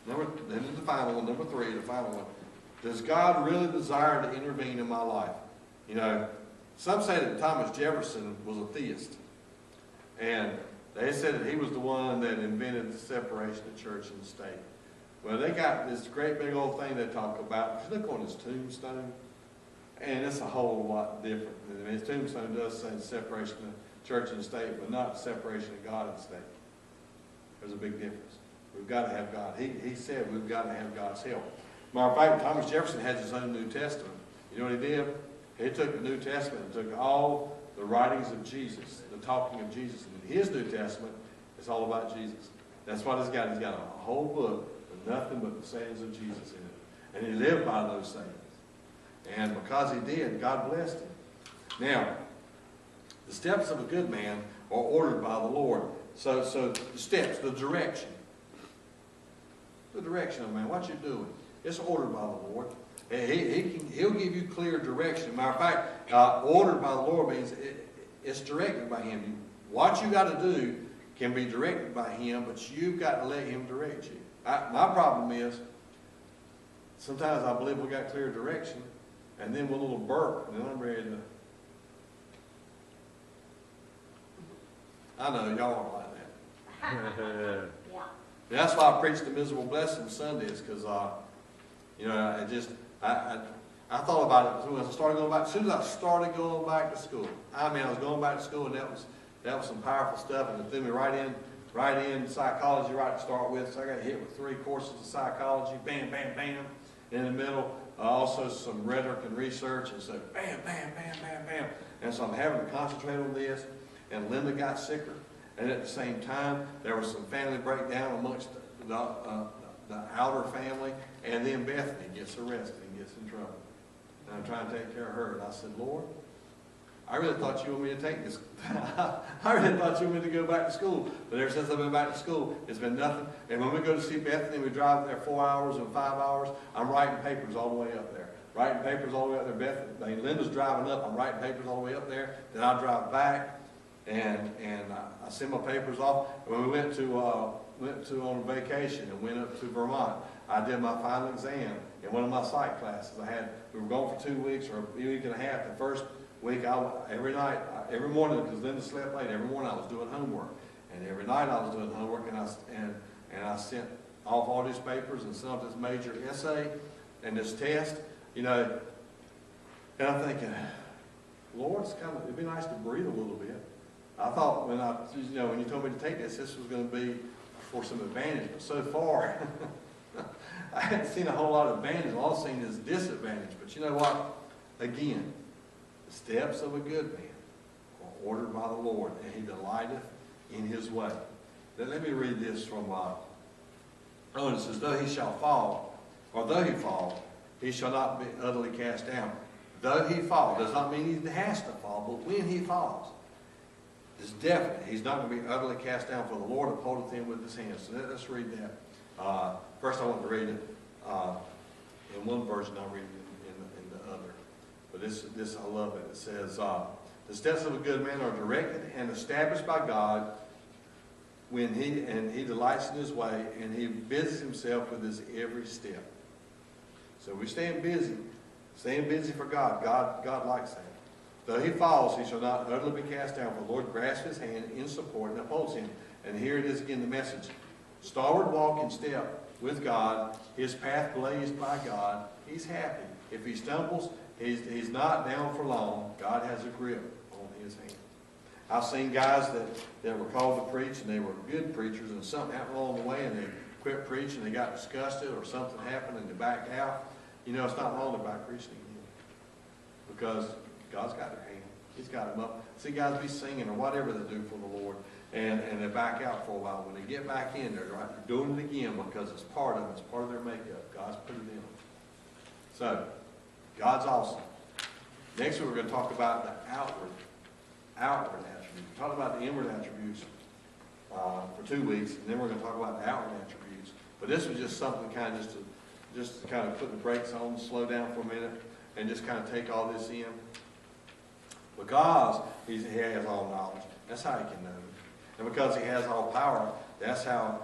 Then the final one, number 3, the final one. Does God really desire to intervene in my life? You know, some say that Thomas Jefferson was a theist. And they said that he was the one that invented the separation of church and state. Well, they got this great big old thing they talk about. If you look on his tombstone, and it's a whole lot different. I mean, his tombstone does say separation of church and state, but not separation of God and state. There's a big difference. We've got to have God. He said we've got to have God's help. Matter of fact, Thomas Jefferson has his own New Testament. You know what he did? He took the New Testament and took all the writings of Jesus, the talking of Jesus. And in his New Testament, it's all about Jesus. That's what he's got. He's got a whole book with nothing but the sayings of Jesus in it. And he lived by those sayings. And because he did, God blessed him. Now, the steps of a good man are ordered by the Lord. So the steps, the direction. The direction of a man, what you're doing. It's ordered by the Lord. He'll give you clear direction. Matter of fact, ordered by the Lord means it's directed by Him. What you got to do can be directed by Him, but you've got to let Him direct you. My problem is, sometimes I believe we got clear direction, and then with a little burp, and then I'm ready to... I know, y'all aren't like that. Yeah. That's why I preach the miserable blessing Sundays, because, you know, I thought about it when I started going back. As soon as I started going back to school, I was going back to school, and that was some powerful stuff, and it threw me right in psychology right to start with. So I got hit with 3 courses of psychology, bam, bam, bam, in the middle. Also some rhetoric and research, and so bam, bam, bam, bam, bam. And so I'm having to concentrate on this, and Linda got sicker. And at the same time, there was some family breakdown amongst the outer family, and then Bethany gets arrested and gets in trouble. And I'm trying to take care of her. And I said, Lord, I really thought you wanted me to take this. I really thought you wanted me to go back to school. But ever since I've been back to school, it's been nothing. And when we go to see Bethany, we drive there 4 hours and 5 hours. I'm writing papers all the way up there. Writing papers all the way up there. Bethany, Linda's driving up. I'm writing papers all the way up there. Then I drive back, and I send my papers off. When we went to on a vacation and went up to Vermont, I did my final exam in one of my psych classes. We were gone for 2 weeks or a week and a half. The first week, every morning, because Linda slept late, every morning I was doing homework. And every night I was doing homework, and I sent off all these papers and sent off this major essay and this test, you know. And I'm thinking, Lord, it'd be nice to breathe a little bit. I thought when you told me to take this was going to be for some advantage, but so far, I hadn't seen a whole lot of advantage. All I've seen is disadvantage. But you know what? Again, the steps of a good man are ordered by the Lord, and He delighteth in His way. Then let me read this from, it says, though he shall fall, or though he fall, he shall not be utterly cast down. Though he fall does not mean he has to fall, but when he falls, it's definite. He's not going to be utterly cast down, for the Lord upholdeth him with His hands. So let's read that. First I want to read it in one version, I'll read it in the other. But this I love it. It says, the steps of a good man are directed and established by God when he delights in His way, and he busies himself with his every step. So we're staying busy for God. God likes that. Though he falls, he shall not utterly be cast down, for the Lord grasps his hand in support and upholds him. And here it is again, the message. Stalwart walk in step with God, his path blazed by God. He's happy. If he stumbles, he's not down for long. God has a grip on his hand. I've seen guys that were called to preach, and they were good preachers, and something happened along the way, and they quit preaching, they got disgusted, or something happened, and they backed out. You know, it's not wrong to back preaching again, because God's got their hand. He's got them up. See guys be singing or whatever they do for the Lord, and they back out for a while. When they get back in, they're doing it again because it's part of them. It's part of their makeup. God's put it in them. So, God's awesome. Next we're going to talk about the outward attributes. We're talking about the inward attributes for 2 weeks, and then we're going to talk about the outward attributes. But this was just something kind of just to kind of put the brakes on, slow down for a minute, and just kind of take all this in. Because he has all knowledge, that's how he can know. And because he has all power, that's how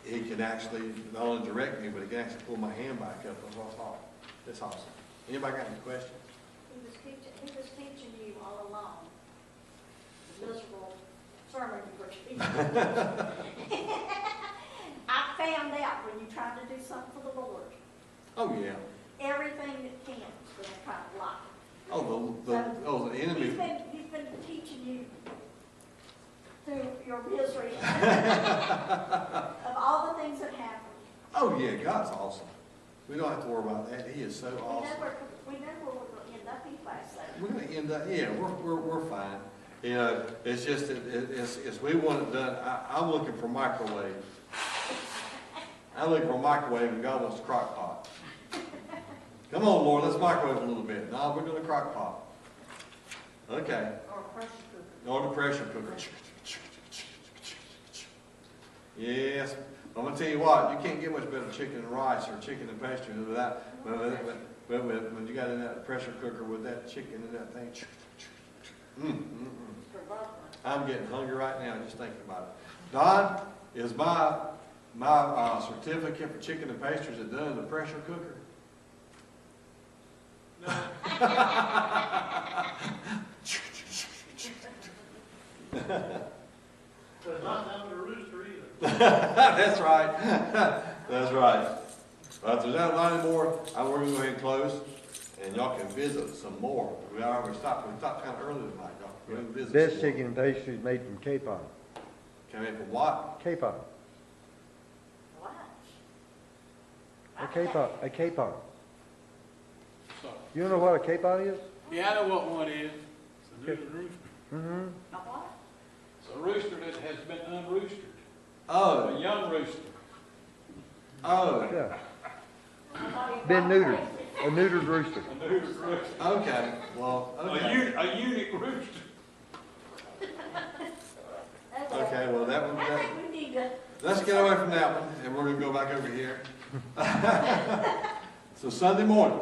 he can actually not only direct me, but he can actually pull my hand back up. That's what's awesome. It's awesome. Anybody got any questions? He was teaching you all along. The miserable sermon you were teaching. I found out when you try to do something for the Lord, Oh, yeah. everything that can is going to try to block it. Oh, the enemy. He's been teaching you through your misery of all the things that happen. Oh, yeah, God's awesome. We don't have to worry about that. He is so awesome. We never were going to end up anyplace there. We're going to end up, yeah, we're fine. You know, it's just, it's we want it done. I'm looking for microwave. I'm looking for a microwave, and God wants a crock pot. Come on, Lord, let's microwave a little bit. No, we're doing a crock pot. Okay. Or a pressure cooker. Or the pressure cooker. Yes. I'm going to tell you what, you can't get much better chicken and rice or chicken and pastry than that. But when you got in that pressure cooker with that chicken and that thing, I'm getting hungry right now just thinking about it. Don, is my certificate for chicken and pastries is done in the pressure cooker? No. But it's not down to the rooster either. That's right. That's right. But if there's not anymore, we're going to go ahead and close, and y'all can visit some more. We stopped kind of early tonight, y'all. We're going to visit This some chicken and pastry is made from capon. more. Came in from what? Capon. What? A capon. A capon. So, You know what a capon is? yeah, I know what one is. It's a new rooster. Mm-hmm. A what? It's a rooster that has been unroosted. Oh. A young rooster. Oh. Yeah. Nobody Been bought neutered. crazy. A neutered rooster. A new rooster. Okay. Well, okay. A unique rooster. Okay, well, that one, I think we need to. let's get away from that one, and we're going to go back over here. So Sunday morning,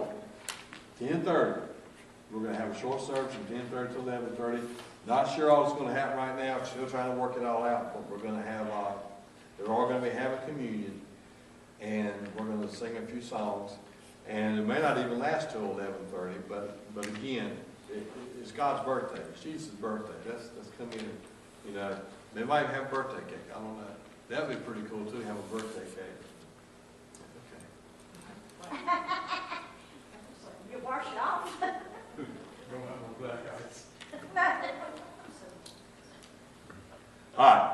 10:30, we're going to have a short service from 10:30 to 11:30. Not sure all that's going to happen right now. Still trying to work it all out, but we're going to have, they're all going to be having communion, and we're going to sing a few songs, and it may not even last till 11:30, but again, it's God's birthday. It's Jesus' birthday. Let's come in and, you know, they might have birthday cake. I don't know. That would be pretty cool too, have a birthday cake. Okay. You wash it off. Don't have no black ice. All right.